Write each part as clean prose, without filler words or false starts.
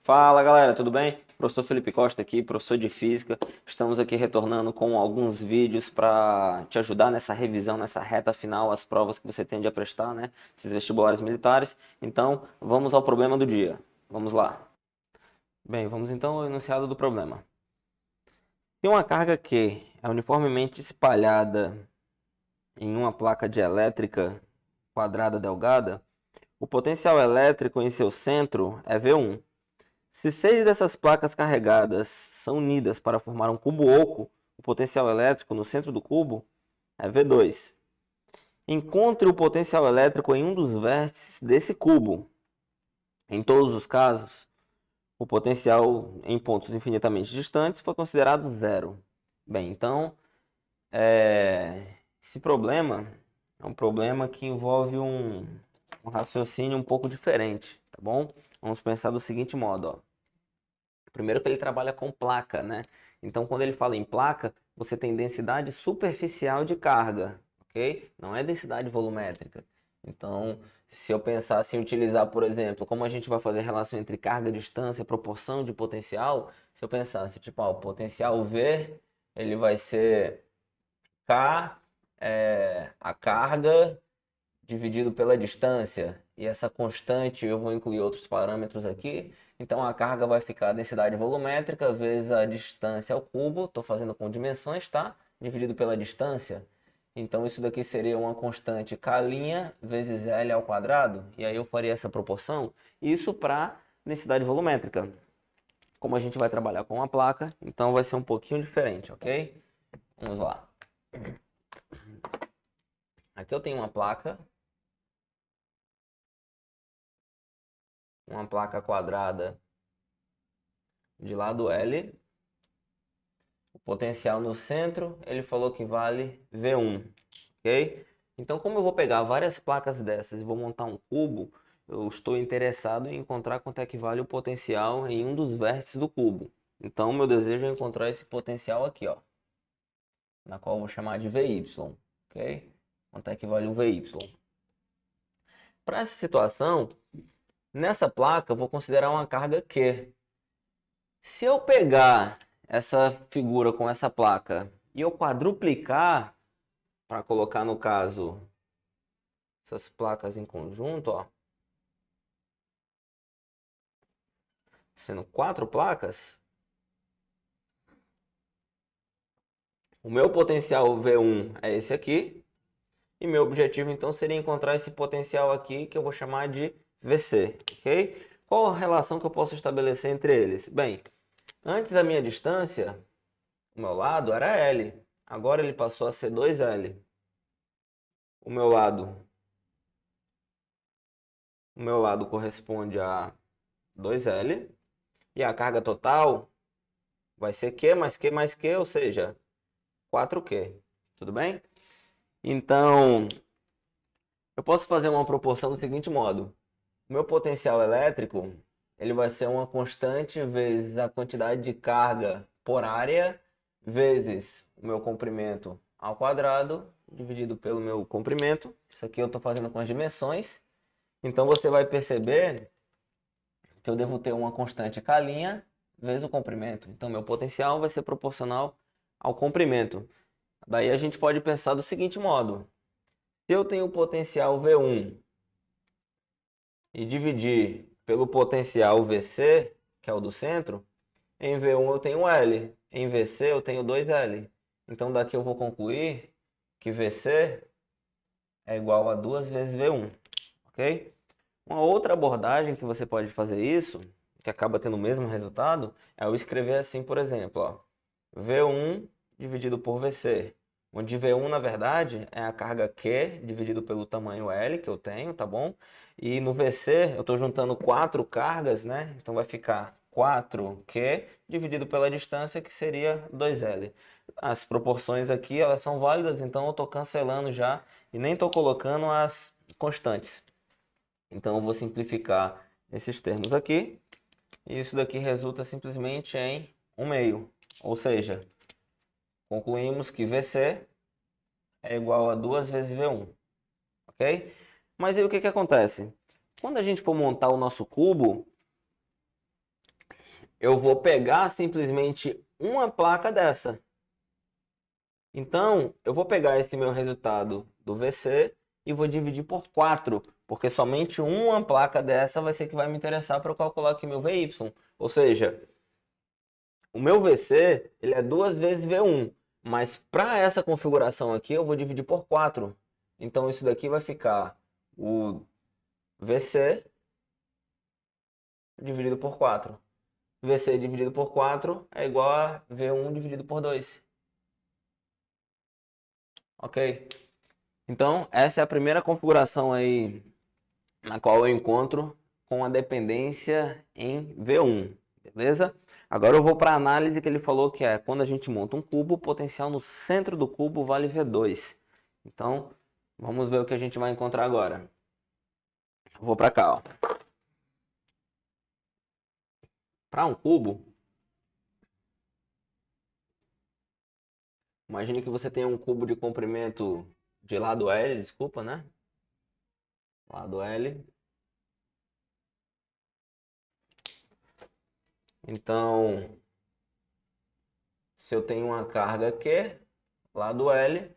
Fala galera, tudo bem? Professor Felipe Costa aqui, professor de Física. Estamos aqui retornando com alguns vídeos para te ajudar nessa revisão, nessa reta final, as provas que você tende a prestar, né? Esses vestibulares militares. Então, vamos ao problema do dia. Vamos lá. Bem, vamos então ao enunciado do problema. Se uma carga Q é uniformemente espalhada em uma placa dielétrica quadrada delgada, o potencial elétrico em seu centro é V1. Se 6 dessas placas carregadas são unidas para formar um cubo oco, o potencial elétrico no centro do cubo é V2. Encontre o potencial elétrico em um dos vértices desse cubo. Em todos os casos, o potencial em pontos infinitamente distantes foi considerado zero. Bem, então, esse problema é um problema que envolve um raciocínio um pouco diferente, tá bom? Vamos pensar do seguinte modo, ó. Primeiro que ele trabalha com placa, né? Então, quando ele fala em placa, você tem densidade superficial de carga, ok? Não é densidade volumétrica. Então, se eu pensasse em utilizar, por exemplo, como a gente vai fazer relação entre carga, distância, proporção de potencial, se eu pensasse, tipo, o potencial V, ele vai ser K, a carga dividido pela distância, e essa constante eu vou incluir outros parâmetros aqui, então a carga vai ficar a densidade volumétrica vezes a distância ao cubo, estou fazendo com dimensões, tá? Dividido pela distância, então isso daqui seria uma constante K' vezes L ao quadrado, e aí eu faria essa proporção, isso para densidade volumétrica. Como a gente vai trabalhar com uma placa, então vai ser um pouquinho diferente, ok? Vamos lá. Aqui eu tenho uma placa quadrada de lado L. O potencial no centro, ele falou que vale V1, ok? Então, como eu vou pegar várias placas dessas e vou montar um cubo, eu estou interessado em encontrar quanto é que vale o potencial em um dos vértices do cubo. Então, meu desejo é encontrar esse potencial aqui, ó, na qual eu vou chamar de VY, ok? Quanto é que vale o VY? Para essa situação, nessa placa eu vou considerar uma carga Q. Se eu pegar essa figura com essa placa e eu quadruplicar, para colocar no caso essas placas em conjunto, ó, sendo 4 placas, o meu potencial V1 é esse aqui, e meu objetivo então seria encontrar esse potencial aqui que eu vou chamar de VC, ok? Qual a relação que eu posso estabelecer entre eles? Bem, antes a minha distância, o meu lado era L, agora ele passou a ser 2L. O meu lado corresponde a 2L, e a carga total vai ser Q mais Q mais Q, ou seja, 4Q. Tudo bem? Então, eu posso fazer uma proporção do seguinte modo. O meu potencial elétrico, ele vai ser uma constante vezes a quantidade de carga por área, vezes o meu comprimento ao quadrado, dividido pelo meu comprimento. Isso aqui eu estou fazendo com as dimensões. Então, você vai perceber que eu devo ter uma constante K' vezes o comprimento. Então, meu potencial vai ser proporcional ao comprimento. Daí a gente pode pensar do seguinte modo. Se eu tenho o potencial V1 e dividir pelo potencial VC, que é o do centro, em V1 eu tenho L, em VC eu tenho 2L. Então, daqui eu vou concluir que VC é igual a 2 vezes V1, ok? Uma outra abordagem que você pode fazer isso, que acaba tendo o mesmo resultado, é eu escrever assim, por exemplo, ó, V1 dividido por VC, onde V1, na verdade, é a carga Q dividido pelo tamanho L que eu tenho, tá bom? E no VC eu estou juntando 4 cargas, né? Então vai ficar 4Q dividido pela distância, que seria 2L. As proporções aqui, elas são válidas, então eu estou cancelando já e nem estou colocando as constantes. Então eu vou simplificar esses termos aqui, e isso daqui resulta simplesmente em 1/2. Ou seja, concluímos que VC é igual a 2 vezes V1, ok? Mas aí o que acontece? Quando a gente for montar o nosso cubo, eu vou pegar simplesmente uma placa dessa. Então, eu vou pegar esse meu resultado do VC e vou dividir por 4, porque somente uma placa dessa vai ser que vai me interessar para eu calcular aqui meu VY. Ou seja, o meu VC ele é 2 vezes V1, mas para essa configuração aqui eu vou dividir por 4. Então, isso daqui vai ficar o VC dividido por 4. VC dividido por 4 é igual a V1 dividido por 2. Ok? Então, essa é a primeira configuração aí na qual eu encontro com a dependência em V1, beleza? Agora eu vou para a análise que ele falou que é quando a gente monta um cubo, o potencial no centro do cubo vale V2. Então, vamos ver o que a gente vai encontrar agora. Eu vou para cá, ó. Para um cubo, imagine que você tenha um cubo de comprimento de lado L, desculpa, né? Lado L. Então, se eu tenho uma carga Q, lado L,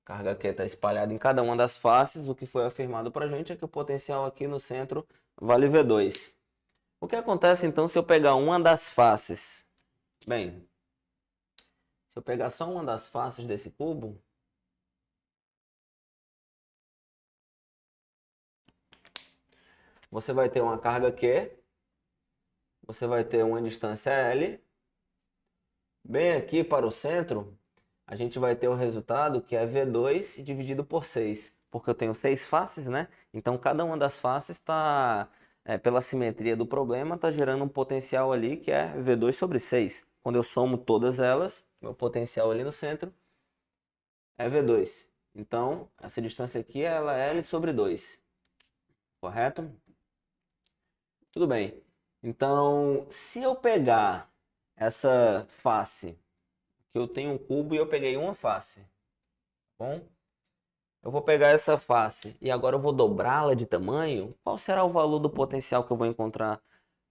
carga Q está espalhada em cada uma das faces, o que foi afirmado para a gente é que o potencial aqui no centro vale V2. O que acontece então se eu pegar uma das faces? Bem, se eu pegar só uma das faces desse cubo, você vai ter uma carga Q, você vai ter uma distância L. Bem aqui para o centro, a gente vai ter o resultado que é V2 dividido por 6, porque eu tenho 6 faces, né? Então cada uma das faces está, pela simetria do problema, está gerando um potencial ali que é V2 sobre 6. Quando eu somo todas elas, meu potencial ali no centro é V2. Então, essa distância aqui ela é L sobre 2, correto? Tudo bem. Então, se eu pegar essa face, que eu tenho um cubo e eu peguei uma face, bom? Eu vou pegar essa face e agora eu vou dobrá-la de tamanho. Qual será o valor do potencial que eu vou encontrar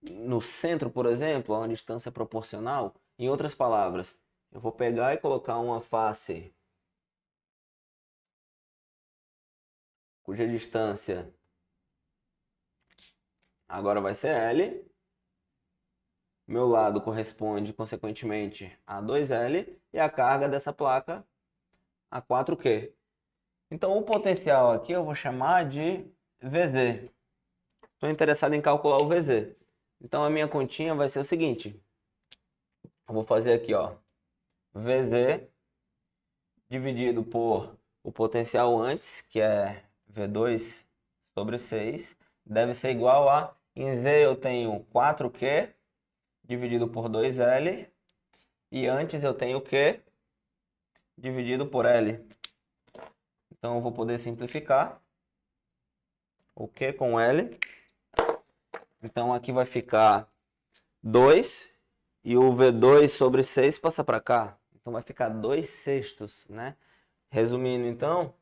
no centro, por exemplo, a uma distância proporcional? Em outras palavras, eu vou pegar e colocar uma face cuja distância agora vai ser L. Meu lado corresponde, consequentemente, a 2L e a carga dessa placa a 4Q. Então, o potencial aqui eu vou chamar de VZ. Estou interessado em calcular o VZ. Então, a minha continha vai ser o seguinte. Eu vou fazer aqui, ó. VZ dividido por o potencial antes, que é V2 sobre 6, deve ser igual a, em Z eu tenho 4Q dividido por 2L, e antes eu tenho Q dividido por L. Então eu vou poder simplificar o Q com L. Então aqui vai ficar 2 e o V2 sobre 6 passa para cá. Então vai ficar 2/6, né? Resumindo então,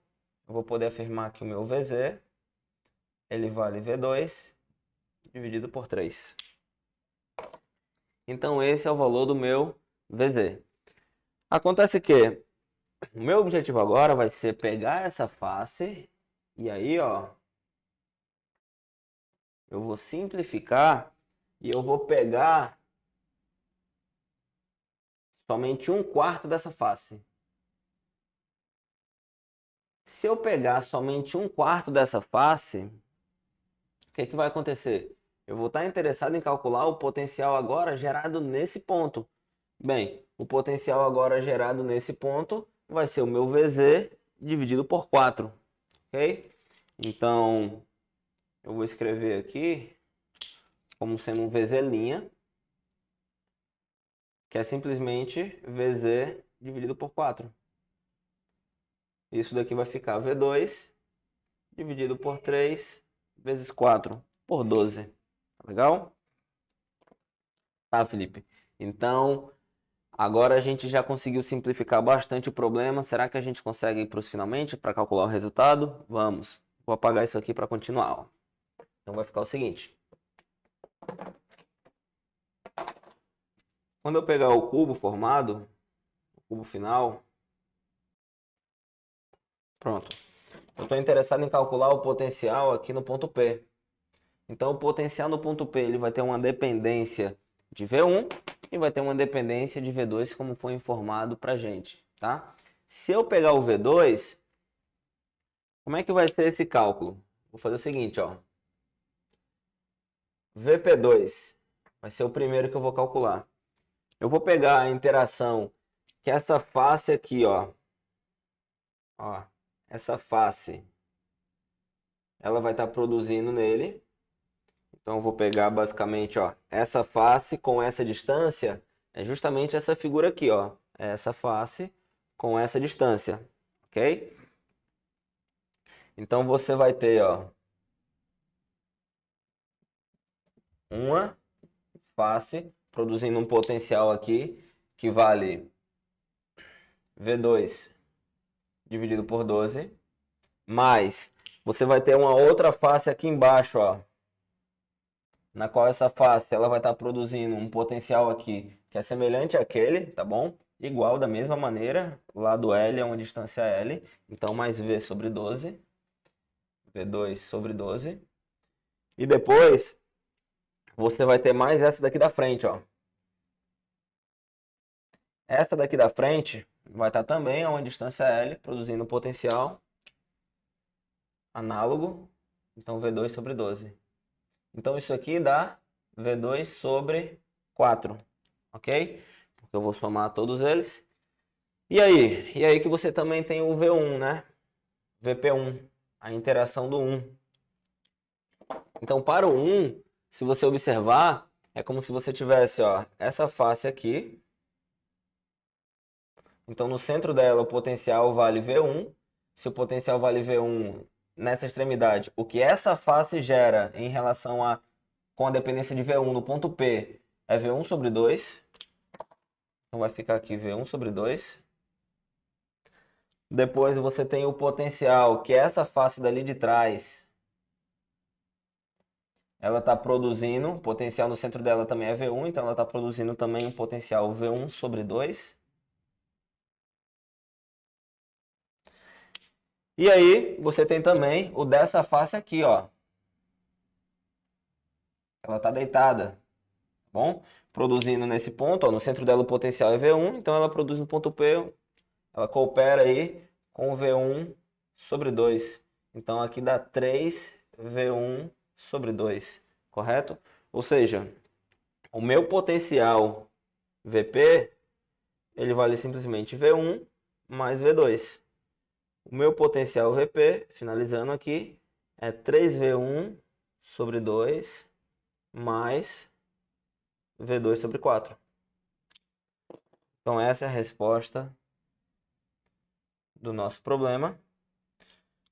eu vou poder afirmar que o meu VZ ele vale V2 dividido por 3. Então esse é o valor do meu VZ. Acontece que o meu objetivo agora vai ser pegar essa face e aí, ó, eu vou simplificar e eu vou pegar somente 1/4 dessa face. Se eu pegar somente 1/4 dessa face, o que vai acontecer? Eu vou estar interessado em calcular o potencial agora gerado nesse ponto. Bem, o potencial agora gerado nesse ponto vai ser o meu VZ dividido por 4, ok? Então, eu vou escrever aqui como sendo um VZ', que é simplesmente VZ dividido por 4. Isso daqui vai ficar V2 dividido por 3 vezes 4 por 12. Tá legal? Tá, Felipe? Então, agora a gente já conseguiu simplificar bastante o problema. Será que a gente consegue ir para os finalmente para calcular o resultado? Vamos. Vou apagar isso aqui para continuar. Ó. Então vai ficar o seguinte. Quando eu pegar o cubo formado, o cubo final, pronto. Eu estou interessado em calcular o potencial aqui no ponto P. Então, o potencial no ponto P ele vai ter uma dependência de V1 e vai ter uma dependência de V2, como foi informado para a gente, tá? Se eu pegar o V2, como é que vai ser esse cálculo? Vou fazer o seguinte, ó. VP2 vai ser o primeiro que eu vou calcular. Eu vou pegar a interação que essa face aqui, ó, essa face, ela vai estar produzindo nele. Então, eu vou pegar basicamente, ó, essa face com essa distância, é justamente essa figura aqui, ó. É essa face com essa distância, ok? Então, você vai ter, ó, uma face produzindo um potencial aqui que vale V2 dividido por 12, mais você vai ter uma outra face aqui embaixo, ó, na qual essa face ela vai estar produzindo um potencial aqui que é semelhante àquele, tá bom? Igual da mesma maneira, o lado L é uma distância L, então mais V sobre 12, V2 sobre 12. E depois você vai ter mais essa daqui da frente, ó. Essa daqui da frente vai estar também a uma distância L, produzindo um potencial análogo, então V2 sobre 12. Então isso aqui dá V2 sobre 4, ok? Porque eu vou somar todos eles. E aí que você também tem o V1, né? VP1, a interação do 1. Então para o 1, se você observar, é como se você tivesse, ó, essa face aqui. Então no centro dela o potencial vale V1. Se o potencial vale V1 nessa extremidade, o que essa face gera em relação a com a dependência de V1 no ponto P é V1 sobre 2. Então vai ficar aqui V1 sobre 2. Depois você tem o potencial, que é essa face dali de trás. Ela está produzindo, o potencial no centro dela também é V1, então ela está produzindo também um potencial V1 sobre 2. E aí você tem também o dessa face aqui, ó. Ela está deitada, tá bom? Produzindo nesse ponto, ó, no centro dela o potencial é V1, então ela produz no ponto P, ela coopera aí com o V1 sobre 2. Então aqui dá 3V1 sobre 2, correto? Ou seja, o meu potencial VP, ele vale simplesmente V1 mais V2. O meu potencial VP, finalizando aqui, é 3V1 sobre 2 mais V2 sobre 4. Então essa é a resposta do nosso problema.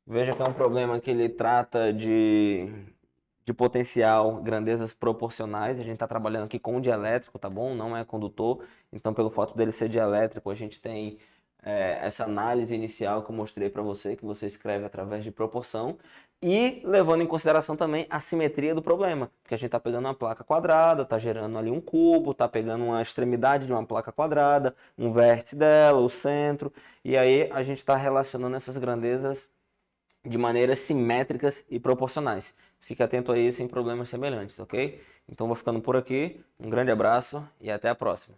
Veja que é um problema que ele trata de potencial, grandezas proporcionais. A gente está trabalhando aqui com dielétrico, tá bom? Não é condutor. Então, pelo fato dele ser dielétrico, a gente tem essa análise inicial que eu mostrei para você, que você escreve através de proporção. E levando em consideração também a simetria do problema. Porque a gente está pegando uma placa quadrada, está gerando ali um cubo, está pegando uma extremidade de uma placa quadrada, um vértice dela, o centro. E aí a gente está relacionando essas grandezas de maneiras simétricas e proporcionais. Fique atento a isso em problemas semelhantes, ok? Então vou ficando por aqui, um grande abraço e até a próxima.